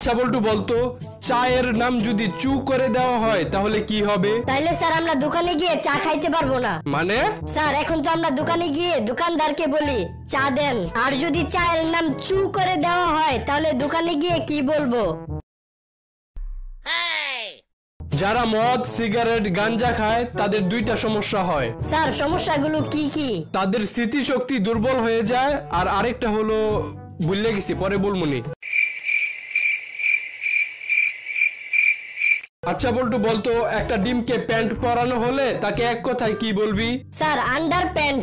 আচ্ছা বল্টু বলতো, চায়ের নাম যদি চু করে দেওয়া হয় তাহলে কি হবে? তাইলে স্যার আমরা দোকানে গিয়ে চা খাইতে পারবো না। মানে? স্যার এখন তো আমরা দোকানে গিয়ে দোকানদারকে বলি চা দেন, আর যদি চায়ের নাম চু করে দেওয়া হয় তাহলে দোকানে গিয়ে কি বলবো? যারা মদ, সিগারেট, গাঞ্জা খায় তাদের দুইটা সমস্যা হয়। স্যার সমস্যাগুলো কি কি? তাদের স্মৃতিশক্তি দুর্বল হয়ে যায়, আর আরেকটা হলো ভুলে গেছি, পরে বলমুনি। আচ্ছা বল্টু বলতো, একটা ডিমকে প্যান্ট পরানো হলে তাকে এক কথায় কি বলবি? Sir under pant.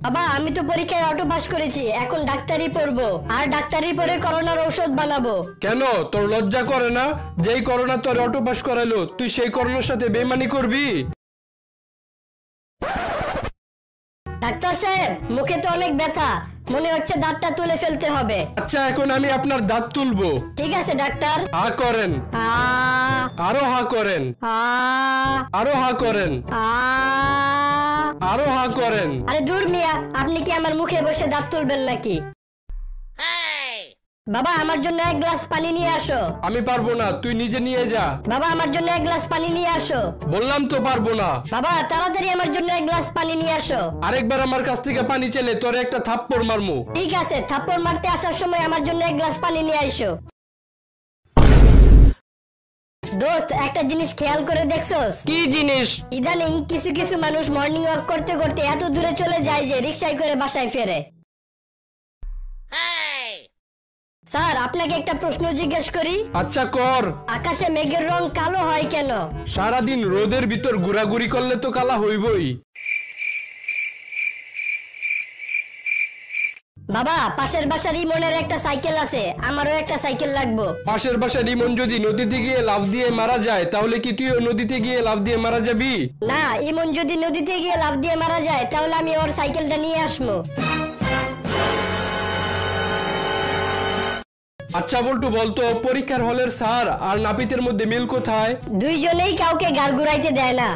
বাবা আমি তো পরীক্ষায় অটো পাস করেছি, এখন ডাক্তারি পড়বো, আর ডাক্তারি পড়ে করোনার ঔষধ বানাবো। কেন, তোর লজ্জা করে না? যেই করোনা তোর অটো পাস করাইলো, তুই সেই করোনার সাথে বেইমানি করবি? ডাক্তার সাহেব মুখে তো অনেক ব্যথা, মনে হচ্ছে দাঁতটা তুলে ফেলতে হবে। আচ্ছা এখন আমি আপনার দাঁত তুলবো। ঠিক আছে ডাক্তার। হা করেন। আরো হা করেন। আরো হা করেন। আরো হা করেন। আরে দূর মিয়া, আপনি কি আমার মুখে বসে দাঁত তুলবেন নাকি? বাবা আমার জন্য এক গ্লাস পানি নিয়ে আসো। আমি পারবো না, তুই নিজে নিয়ে যা। বাবা আমার জন্য এক গ্লাস পানি নিয়ে আসো। বললাম তো পারবো না। বাবা তাড়াতাড়ি আমার জন্য এক গ্লাস পানি নিয়ে আসো। আরেকবার আমার কাছ থেকে পানি চেলে তোরে একটা থাপ্পড় মারমু। ঠিক আছে, থাপ্পড় মারতে আসার সময় আমার জন্য এক গ্লাস পানি নিয়ে আইসো। দোস্ত একটা জিনিস খেয়াল করে দেখছস? কি জিনিস? ইদানিং কিছু কিছু মানুষ মর্নিং ওয়াক করতে করতে এত দূরে চলে যায় যে রিকশায় করে বাসায় ফেরে। স্যার আপনাকে একটা প্রশ্ন জিজ্ঞেস করি। আচ্ছা কর। আকাশে মেঘের রং কালো হয় কেন? সারাদিন রোদের ভিতর ঘোরাঘুরি করলে তো কালা হইবই। বাবা পাশের বাসার ইমনের একটা সাইকেল আছে, আমারও একটা সাইকেল লাগবে। পাশের বাসার ইমন যদি নদীতে গিয়ে লাফ দিয়ে মারা যায় তাহলে কি তুইও নদীতে গিয়ে লাফ দিয়ে মারা যাবি? না, ইমন যদি নদীতে গিয়ে লাফ দিয়ে মারা যায় তাহলে আমি ওর সাইকেলটা নিয়ে আসবো। আচ্ছা বল্টু বলতো, পরীক্ষার হলের স্যার আর নাপিতের মধ্যে মিল কোথায়? দুইজনেই কাউকে গাড় ঘুরাইতে দেয় না।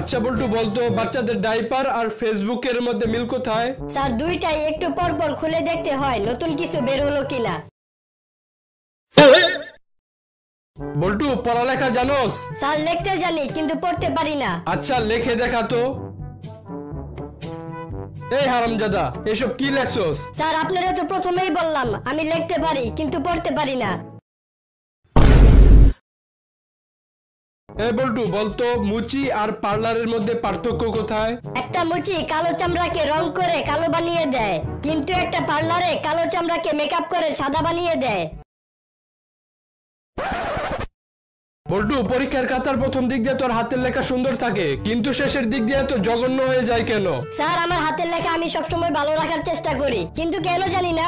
আচ্ছা বল্টু বলতো, বাচ্চাদের ডাইপার আর ফেসবুকের মধ্যে মিল কোথায়? স্যার দুইটাই একটু পর পর খুলে দেখতে হয় নতুন কিছু বের হলো কিনা। বল্টু পড়ালেখা জানোস? স্যার লিখতে জানি কিন্তু পড়তে পারি না। আচ্ছা লেখে দেখা তো। এই হারামজাদা, এসব কি লেখছস? স্যার আপনারা তো প্রথমেই বললাম আমি লিখতে পারি কিন্তু পড়তে পারি না। এই বল্টু বলতো, মুচি আর পার্লারের মধ্যে পার্থক্য কোথায়? একটা মুচি কালো চামড়াকে রং করে কালো বানিয়ে দেয়, কিন্তু একটা পার্লারে কালো চামড়াকে মেকআপ করে সাদা বানিয়ে দেয়। বল্টু পরীক্ষার খাতার প্রথম দিক দিয়ে তোর হাতের লেখা সুন্দর থাকে, কিন্তু শেষের দিক দিয়ে তো জঘন্য হয়ে যায় কেন? স্যার আমার হাতের লেখা আমি সবসময় ভালো রাখার চেষ্টা করি, কিন্তু কেন জানি না